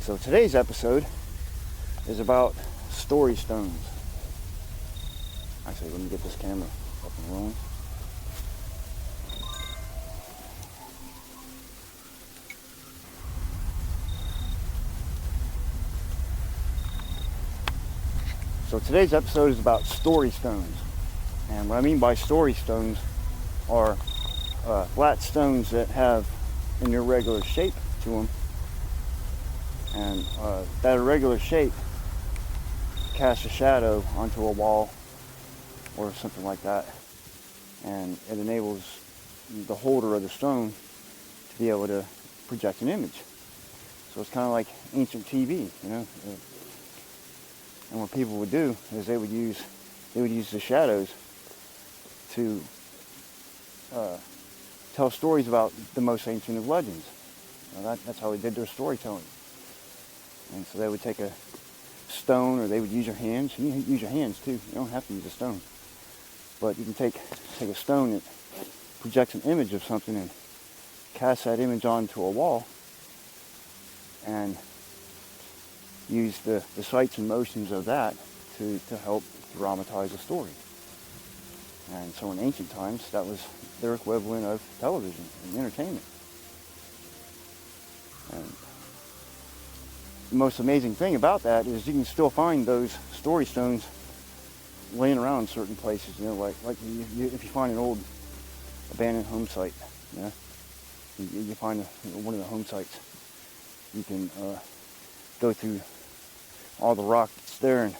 So today's episode is about story stones. Actually, let me get this camera up and rolling. So today's episode is about story stones. And what I mean by story stones are flat stones that have an irregular shape to them. And that irregular shape casts a shadow onto a wall or something like that. And it enables the holder of the stone to be able to project an image. So it's kind of like ancient TV, you know. And what people would do is they would use the shadows to tell stories about the most ancient of legends. That's how they did their storytelling. And so they would take a stone, or they would use your hands. You can use your hands too. You don't have to use a stone. But you can take a stone that projects an image of something and cast that image onto a wall and use the sights and motions of that to help dramatize a story. And so in ancient times, that was their equivalent of television and entertainment. And the most amazing thing about that is you can still find those story stones laying around in certain places. You know, like if you find an old abandoned home site, you know, you find one of the home sites, you can go through all the rock that's there, and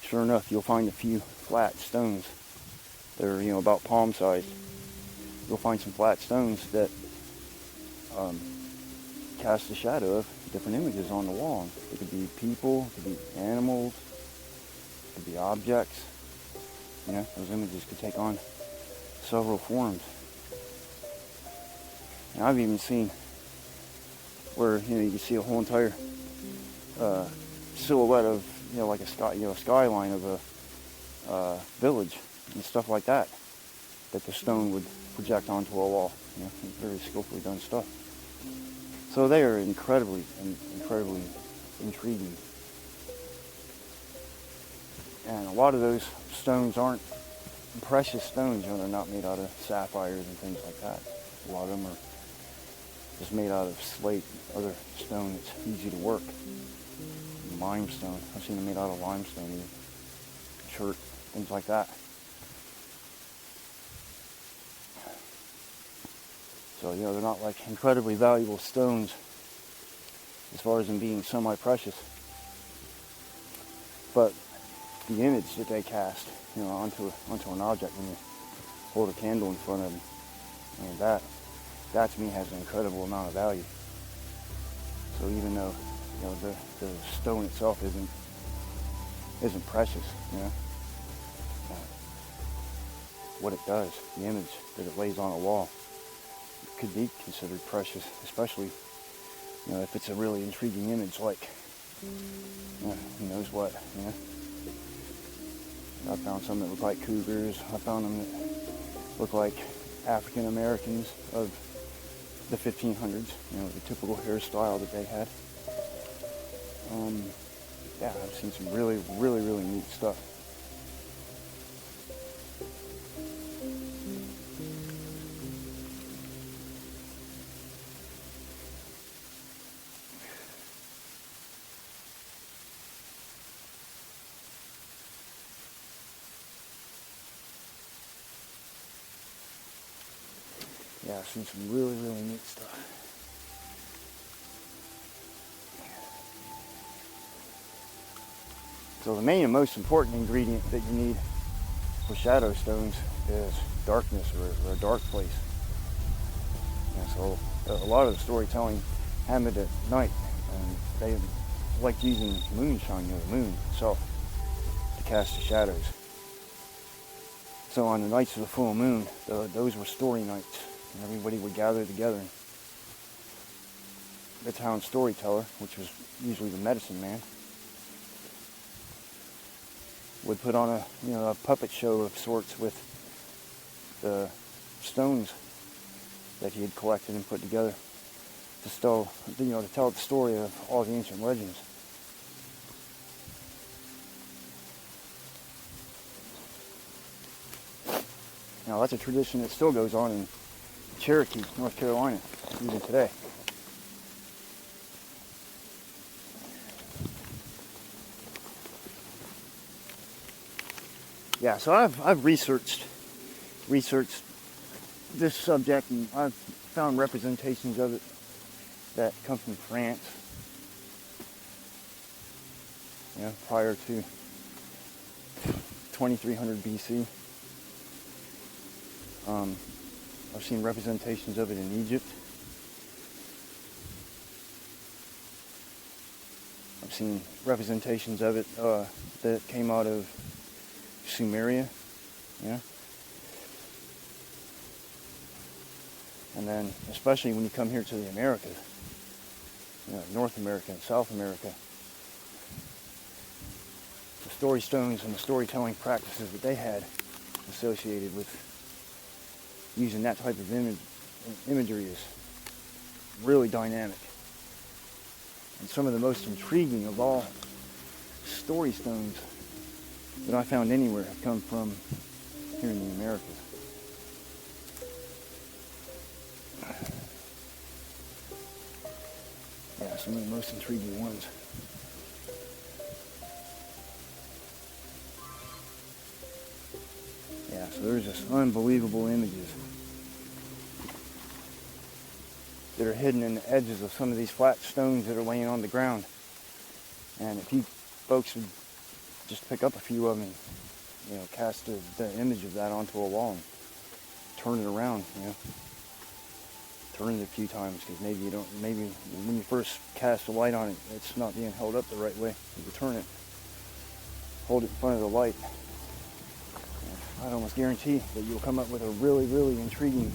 sure enough, you'll find a few flat stones that are, you know, about palm size. You'll find some flat stones that cast a shadow of different images on the wall. It could be people, it could be animals, it could be objects. You know, those images could take on several forms. And I've even seen where, you know, you can see a whole entire silhouette of, you know, like a skyline of a village and stuff like that the stone would project onto a wall. You know, very skillfully done stuff. So they are incredibly intriguing. And a lot of those stones aren't precious stones. You know, they're not made out of sapphires and things like that. A lot of them are just made out of slate, other stone that's easy to work. Limestone. I've seen them made out of limestone, even chert, things like that. So, you know, they're not like incredibly valuable stones as far as them being semi-precious. But the image that they cast, you know, onto an object when you hold a candle in front of them, I mean, that to me has an incredible amount of value. So even though, you know, the stone itself isn't precious, you know, what it does, the image that it lays on a wall, could be considered precious, especially, you know, if it's a really intriguing image, like, you know, who knows what, you know. I found some that look like cougars. I found them that look like African Americans of the 1500s, you know, the typical hairstyle that they had. Yeah, I've seen some really neat stuff. Yeah, I've seen some really neat stuff. So the main and most important ingredient that you need for shadow stones is darkness, or a dark place. And so a lot of the storytelling happened at night, and they liked using moonshine, you know, the moon itself, to cast the shadows. So on the nights of the full moon, those were story nights. And everybody would gather together. The town storyteller, which was usually the medicine man, would put on a puppet show of sorts with the stones that he had collected and put together. to tell the story of all the ancient legends. Now that's a tradition that still goes on in Cherokee, North Carolina, even today. Yeah, so I've researched this subject, and I've found representations of it that come from France, prior to 2300 BC. I've seen representations of it in Egypt. I've seen representations of it that came out of Sumeria, and then especially when you come here to the Americas, North America and South America, the story stones and the storytelling practices that they had associated with using that type of imagery is really dynamic. And some of the most intriguing of all story stones that I found anywhere have come from here in the Americas. Yeah, some of the most intriguing ones. Yeah, so there's just unbelievable images that are hidden in the edges of some of these flat stones that are laying on the ground. And if you folks would just pick up a few of them and, cast the image of that onto a wall and turn it around, turn it a few times, because maybe when you first cast the light on it, it's not being held up the right way. You turn it, hold it in front of the light. I'd almost guarantee that you'll come up with a really, really intriguing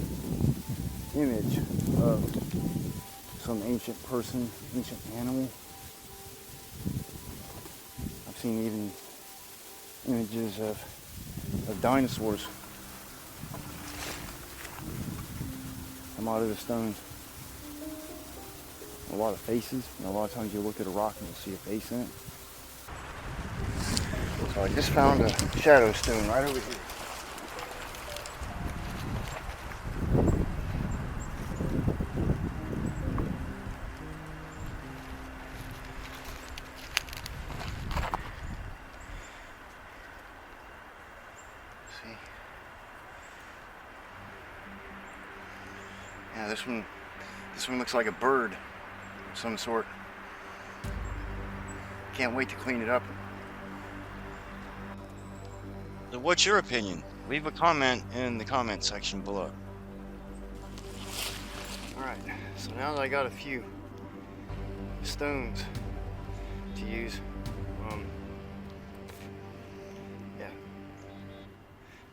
image of some ancient person, ancient animal. I've seen even images of dinosaurs come out of the stones. A lot of faces. A lot of times you look at a rock and you'll see a face in it. So I just found a shadow stone right over here. See? Yeah, this one looks like a bird of some sort. Can't wait to clean it up. So what's your opinion? Leave a comment in the comment section below. Alright, so now that I got a few stones to use, yeah,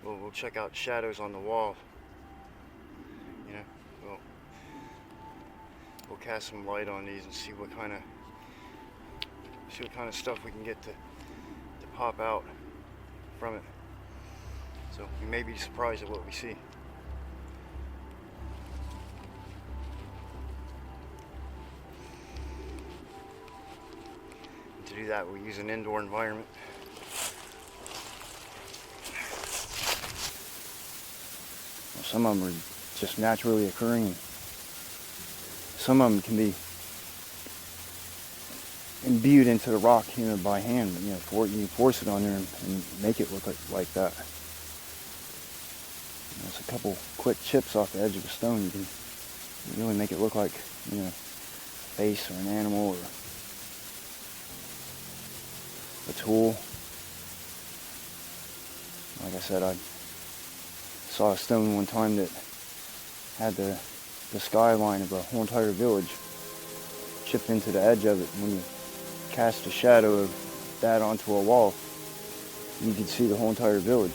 we'll check out shadows on the wall. We'll cast some light on these and see what kind of stuff we can get to pop out from it. So you may be surprised at what we see. And to do that, we'll use an indoor environment. Some of them are just naturally occurring. Some of them can be imbued into the rock, by hand. You force it on there and make it look like that. There's a couple quick chips off the edge of a stone. You can really make it look like, a face or an animal or a tool. Like I said, I saw a stone one time that had the skyline of a whole entire village chipped into the edge of it. When you cast a shadow of that onto a wall, you could see the whole entire village.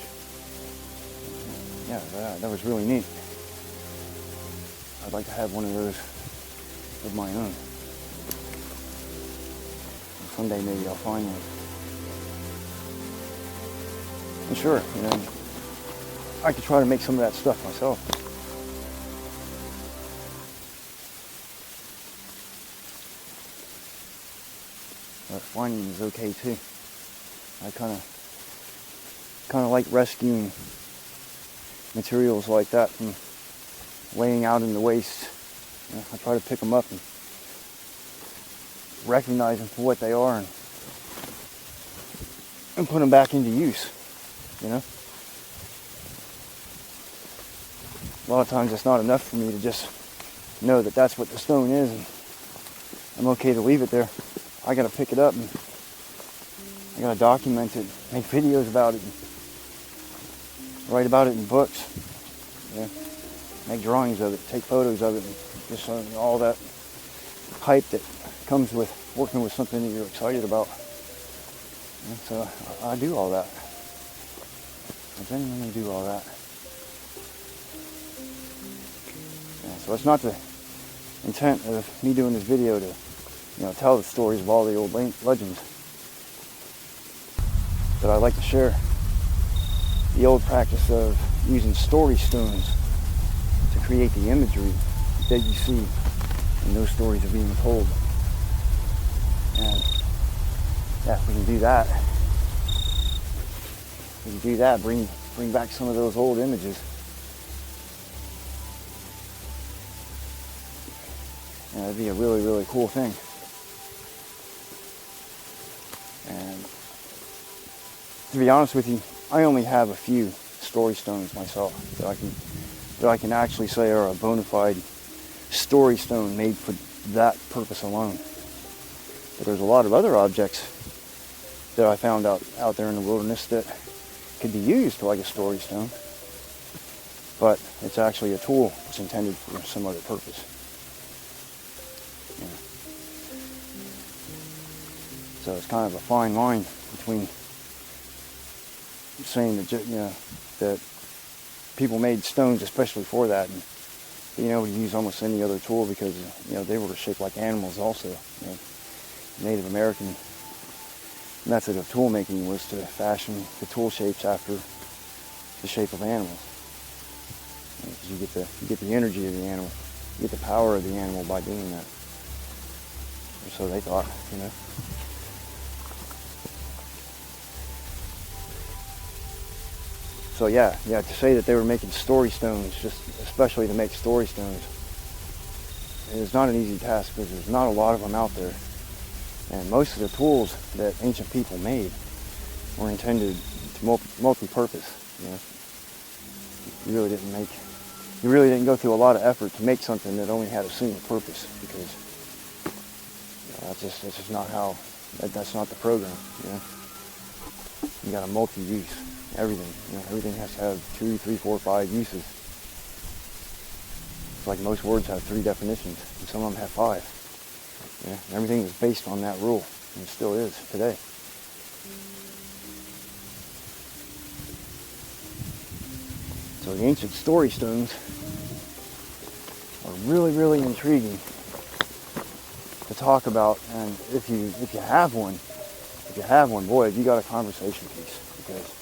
Yeah, that was really neat. I'd like to have one of those of my own. Someday maybe I'll find one. And sure, I could try to make some of that stuff myself. but finding is okay too. I kind of like rescuing materials like that from laying out in the waste. You know, I try to pick them up and recognize them for what they are and put them back into use, you know. A lot of times it's not enough for me to just know that that's what the stone is and I'm okay to leave it there. I gotta pick it up and I gotta document it, make videos about it, and write about it in books, yeah. Make drawings of it, take photos of it, and just all that hype that comes with working with something that you're excited about. And so I do all that. I genuinely do all that. Yeah, so it's not the intent of me doing this video to, you know, tell the stories of all the old legends. But I like to share the old practice of using story stones to create the imagery that you see when those stories are being told. And yeah, if we can do that, bring back some of those old images. Yeah, that'd be a really, really cool thing. And to be honest with you, I only have a few story stones myself that I can actually say are a bona fide story stone made for that purpose alone. But there's a lot of other objects that I found out there in the wilderness that could be used like a story stone, but it's actually a tool. It's intended for some other purpose. Yeah. So it's kind of a fine line between saying that, you know, that people made stones especially for that, and being able to use almost any other tool because, you know, they were shaped like animals also. You know, Native American method of tool making was to fashion the tool shapes after the shape of animals. You get the energy of the animal, you get the power of the animal by doing that. Or so they thought, you know. So yeah, to say that they were making story stones, just especially to make story stones, is not an easy task because there's not a lot of them out there. And most of the tools that ancient people made were intended to multi-purpose. You know, you really didn't go through a lot of effort to make something that only had a single purpose, because you know, that's just not how. That's not the program. You know, you got to multi-use everything. You know, everything has to have 2, 3, 4, 5 uses. It's like most words have 3 definitions, and some of them have 5. Yeah, everything was based on that rule, and it still is today. So the ancient story stones are really, really intriguing to talk about, and if you have one, boy, have you got a conversation piece, because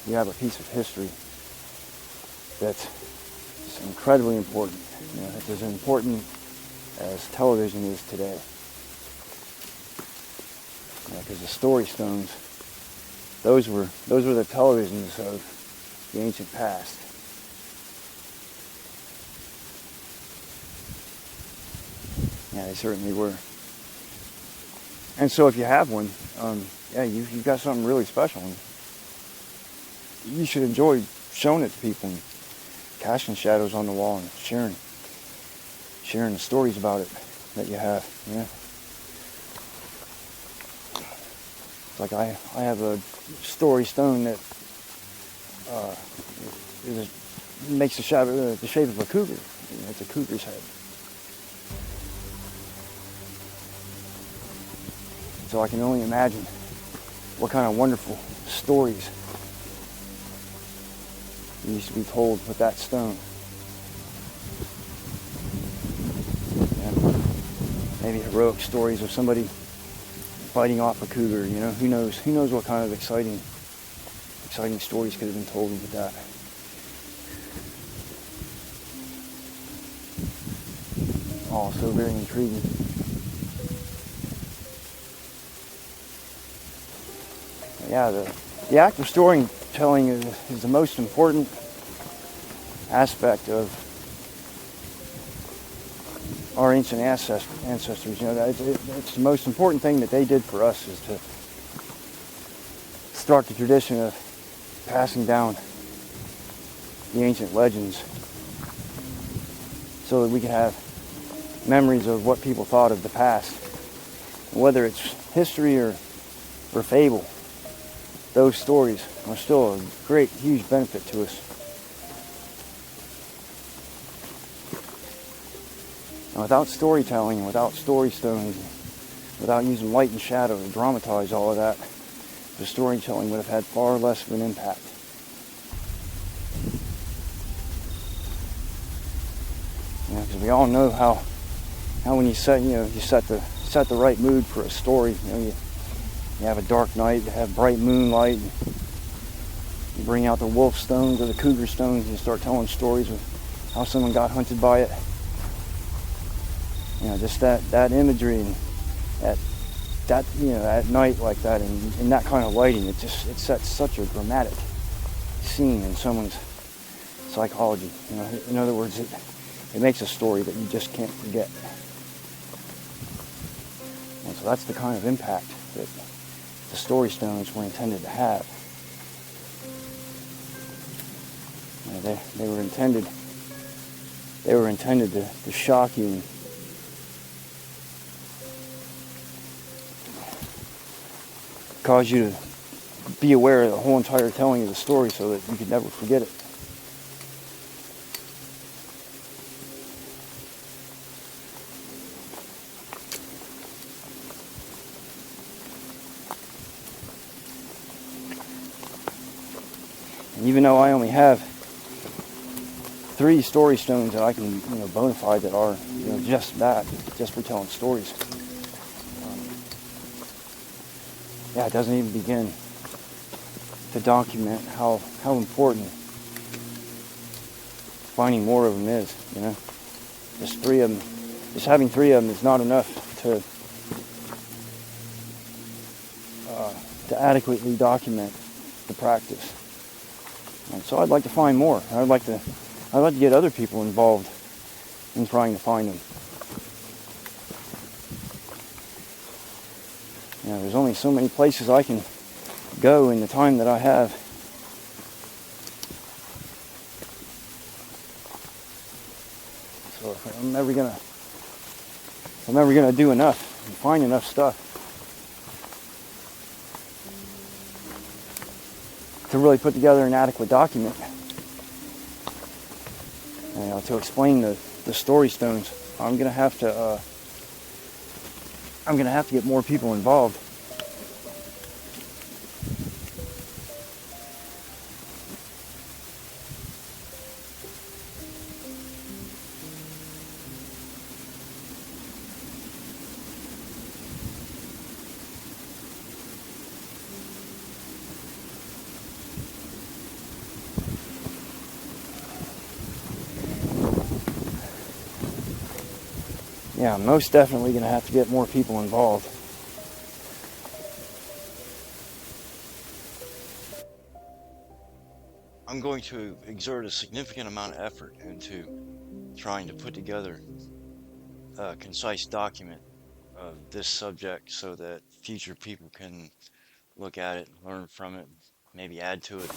you have a piece of history that's just incredibly important. You know, it's as important as television is today. Because the story stones, those were the televisions of the ancient past. Yeah, they certainly were. And so if you have one, yeah, you've got something really special. And you should enjoy showing it to people and casting shadows on the wall and sharing the stories about it that you have. Yeah. Like I have a story stone that makes the shape of a cougar. You know, it's a cougar's head. So I can only imagine what kind of wonderful stories used to be told with that stone. Maybe heroic stories of somebody fighting off a cougar, you know, who knows what kind of exciting stories could have been told with that. Oh, so very intriguing. yeah, the act of storytelling is the most important aspect of our ancient ancestors. You know, it's the most important thing that they did for us, is to start the tradition of passing down the ancient legends so that we can have memories of what people thought of the past. Whether it's history or fable, those stories are still a great, huge benefit to us. And without storytelling, without story stones, without using light and shadow to dramatize all of that, the storytelling would have had far less of an impact. You know, because we all know how when you set the right mood for a story. You know, you have a dark night, you have bright moonlight, you bring out the wolf stones or the cougar stones, and you start telling stories of how someone got hunted by it. You know, just that imagery, and that you know, at night like that, and in that kind of lighting, it sets such a dramatic scene in someone's psychology. You know, in other words, it makes a story that you just can't forget. And so that's the kind of impact that the story stones were intended to have. You know, they were intended to shock you, and cause you to be aware of the whole entire telling of the story so that you could never forget it. And even though I only have 3 story stones that I can, you know, bona fide that are, you know, just for telling stories. Yeah, it doesn't even begin to document how important finding more of them is, you know. Just 3 of them, just having 3 of them is not enough to adequately document the practice. And so I'd like to find more. I'd like to get other people involved in trying to find them. You know, there's only so many places I can go in the time that I have. So if I'm never gonna do enough and find enough stuff to really put together an adequate document, you know, to explain the story stones, I'm gonna have to get more people involved. Yeah, I'm most definitely going to have to get more people involved. I'm going to exert a significant amount of effort into trying to put together a concise document of this subject so that future people can look at it, learn from it, maybe add to it.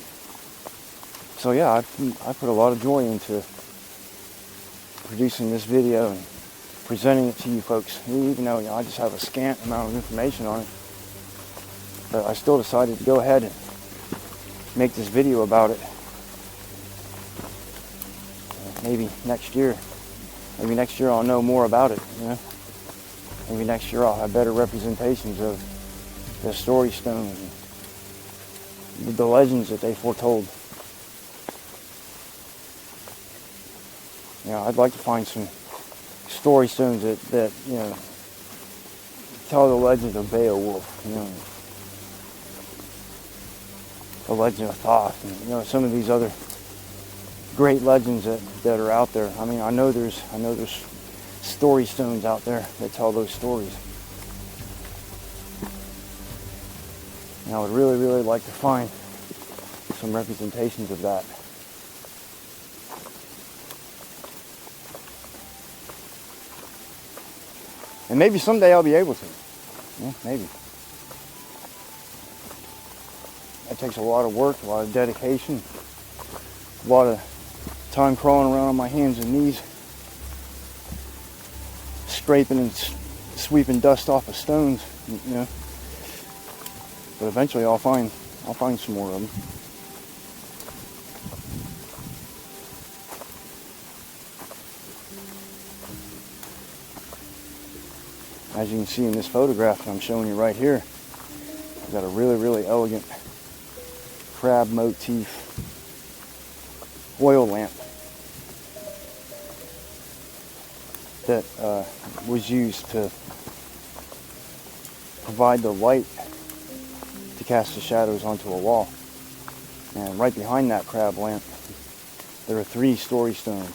So yeah, I put a lot of joy into producing this video and presenting it to you folks, even though, you know, I just have a scant amount of information on it. But I still decided to go ahead and make this video about it. Maybe next year I'll know more about it, you know. Maybe next year I'll have better representations of the story stones and the legends that they foretold. You know, I'd like to find some story stones that you know, tell the legend of Beowulf, you know, the legend of Thoth, and, you know, some of these other great legends that are out there. I mean, I know there's story stones out there that tell those stories. And I would really, really like to find some representations of that. And maybe someday I'll be able to. Yeah, maybe. That takes a lot of work, a lot of dedication, a lot of time crawling around on my hands and knees, scraping and sweeping dust off of stones, you know. But eventually I'll find some more of them. As you can see in this photograph that I'm showing you right here, I've got a really, really elegant crab motif oil lamp that was used to provide the light to cast the shadows onto a wall. And right behind that crab lamp, there are 3 story stones.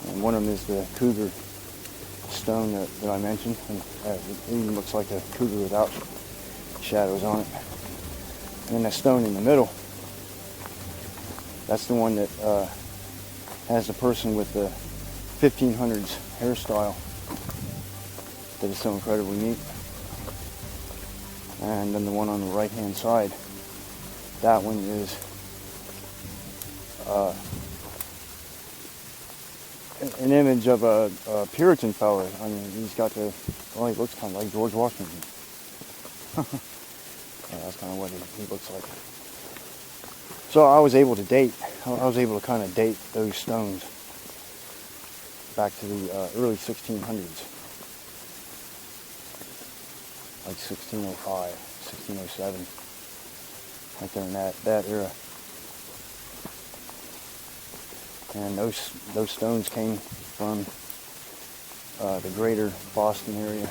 And one of them is the cougar stone that I mentioned. And it even looks like a cougar without shadows on it. And then that stone in the middle, that's the one that has the person with the 1500s hairstyle that is so incredibly neat. And then the one on the right hand side, that one is an image of a Puritan fella. I mean, he's got the, well, he looks kind of like George Washington. Yeah, that's kind of what he looks like. So I was able to kind of date those stones back to the early 1600s. Like 1605, 1607, right there in that era. And those stones came from the greater Boston area.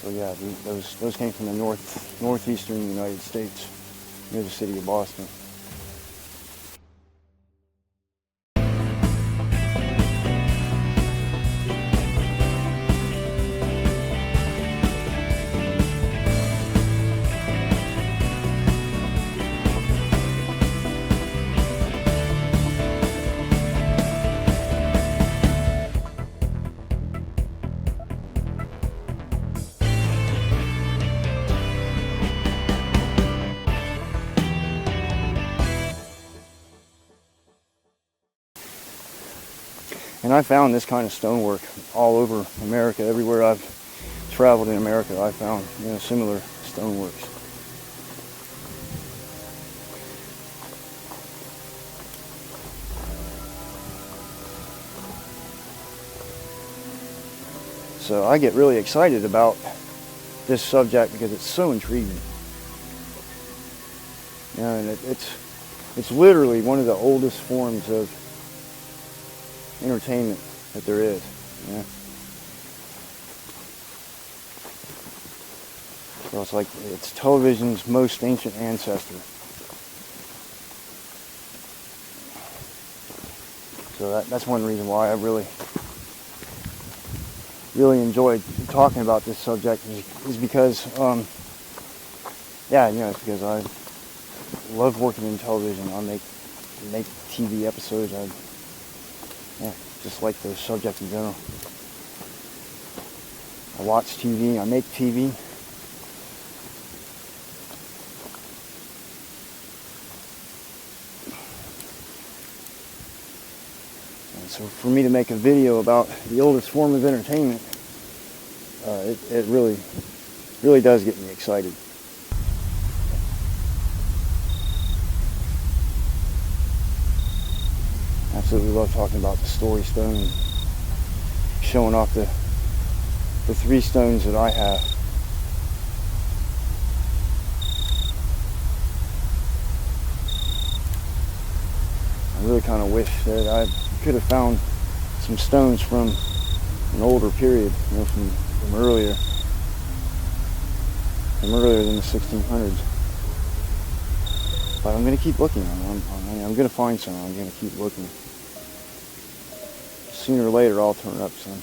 So yeah, those came from the northeastern United States, near the city of Boston. And I found this kind of stonework all over America. Everywhere I've traveled in America, I found, you know, similar stoneworks. So I get really excited about this subject because it's so intriguing. You know, and it's literally one of the oldest forms of entertainment that there is. Yeah. So it's like it's television's most ancient ancestor. So that's one reason why I really enjoyed talking about this subject is because yeah, you know, it's because I love working in television. I make TV episodes. Yeah, just like the subject in general. I watch TV, I make TV. And so for me to make a video about the oldest form of entertainment, it really does get me excited. Absolutely love talking about the story stone and showing off the 3 stones that I have. I really kind of wish that I could have found some stones from an older period, you know, from earlier than the 1600s. But I'm going to keep looking. I'm going to find some. I'm going to keep looking. Sooner or later, I'll turn up some.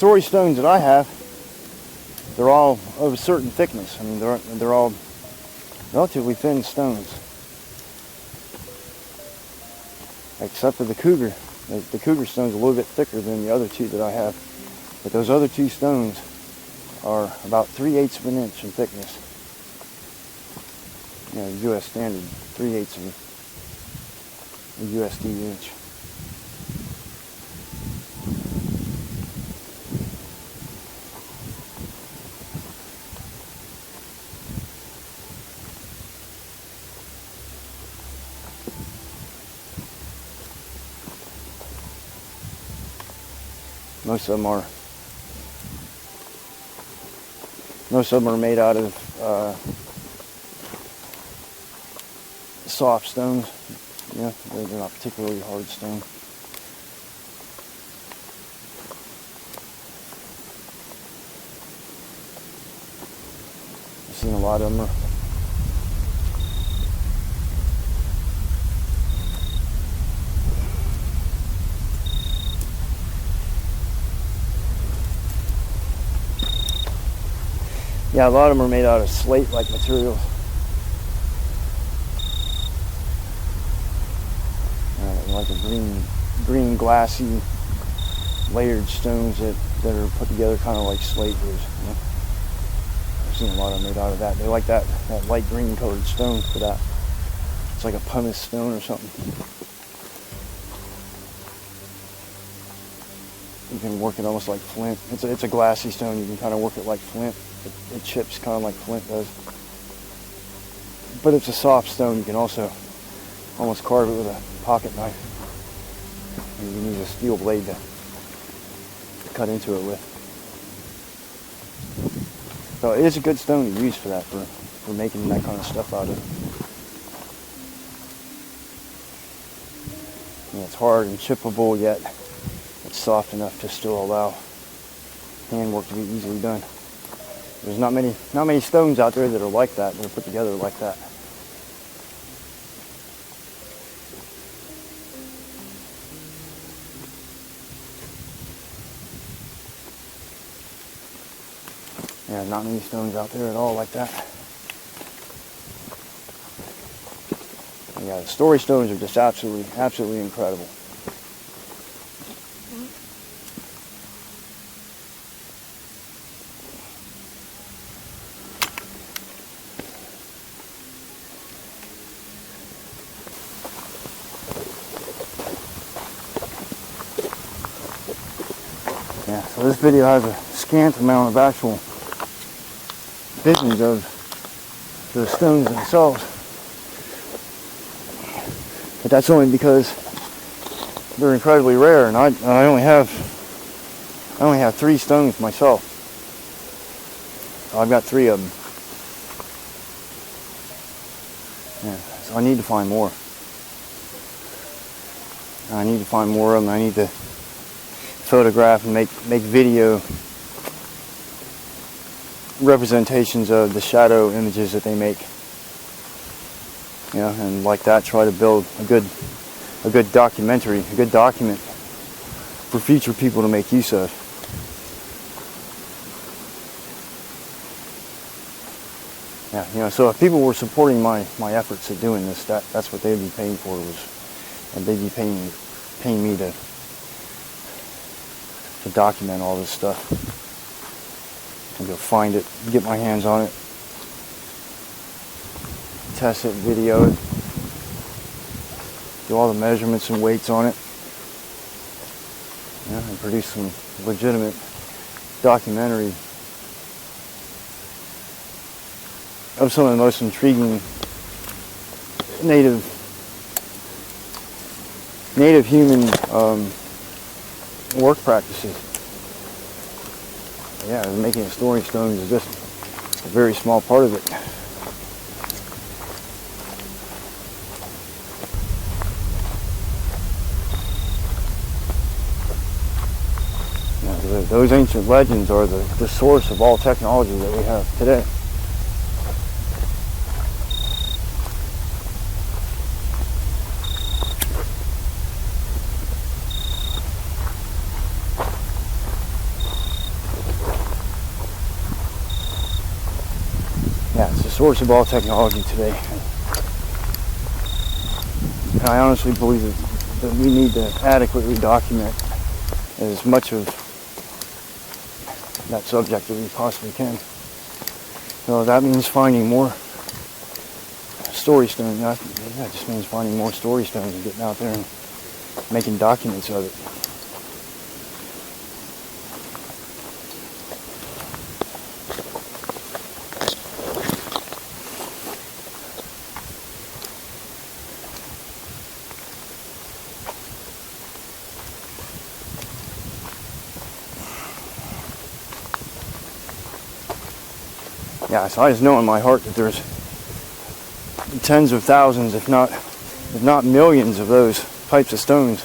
story stones that I have, they're all of a certain thickness. I mean, they're all relatively thin stones, except for the cougar. The cougar stone's a little bit thicker than the other two that I have, but those other two stones are about 3/8 of an inch in thickness. You know, U.S. standard, 3/8 of a USD inch. Most of them are made out of soft stones. Yeah, they're not particularly hard stone. I've seen a lot of them. Yeah, a lot of them are made out of slate-like materials. Like a green glassy layered stones that are put together kind of like slate is. You know? I've seen a lot of them made out of that. They like that light green colored stone for that. It's like a pumice stone or something. You can work it almost like flint. It's a glassy stone. You can kind of work it like flint. It chips kind of like flint does. But it's a soft stone. You can also almost carve it with a pocket knife. And you can use a steel blade to cut into it with. So it is a good stone to use for that, for making that kind of stuff out of. You know, it's hard and chippable, yet it's soft enough to still allow handwork to be easily done. There's not many stones out there that are like that, that are put together like that. Yeah, not many stones out there at all like that. Yeah, the story stones are just absolutely incredible. Yeah, so this video has a scant amount of actual visions of the stones themselves, but that's only because they're incredibly rare, and I only have 3 stones myself. I've got 3 of them. Yeah, so I need to find more. I need to find more of them. I need to photograph and make video representations of the shadow images that they make. You know, and like that, try to build a good documentary, a good document for future people to make use of. Yeah, you know, so if people were supporting my efforts at doing this, that's what they'd be paying for, and they'd be paying me to document all this stuff. And go find it, get my hands on it, test it, video it, do all the measurements and weights on it, yeah, and produce some legitimate documentary of some of the most intriguing native human work practices. Yeah, making story stones is just a very small part of it. Yeah, those ancient legends are the source of all technology that we have today. source of all technology today. And I honestly believe that we need to adequately document as much of that subject as we possibly can. So that means finding more story stones. That just means finding more story stones and getting out there and making documents of it. Yeah, so I just know in my heart that there's tens of thousands, if not millions of those types of stones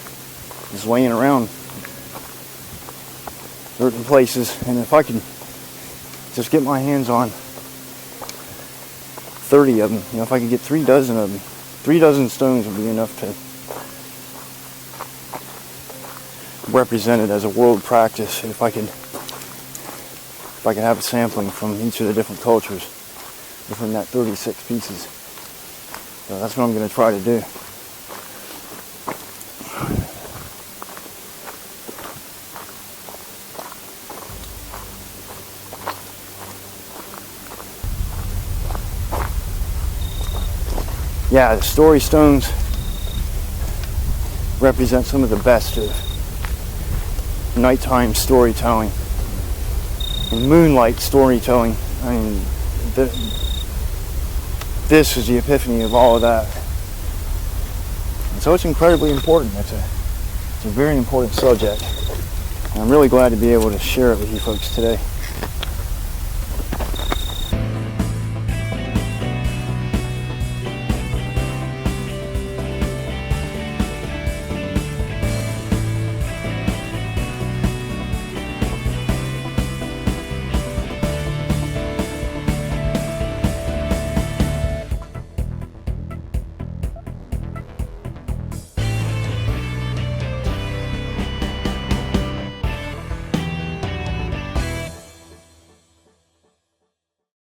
just laying around certain places. And if I can just get my hands on 30 of them, if I could get 3 dozen of them, 3 dozen stones would be enough to represent it as a world practice. If I could have a sampling from each of the different cultures within that 36 pieces. So that's what I'm going to try to do. Yeah, the story stones represent some of the best of nighttime storytelling and moonlight storytelling. I mean, this is the epiphany of all of that. And so it's incredibly important. It's a very important subject. And I'm really glad to be able to share it with you folks today.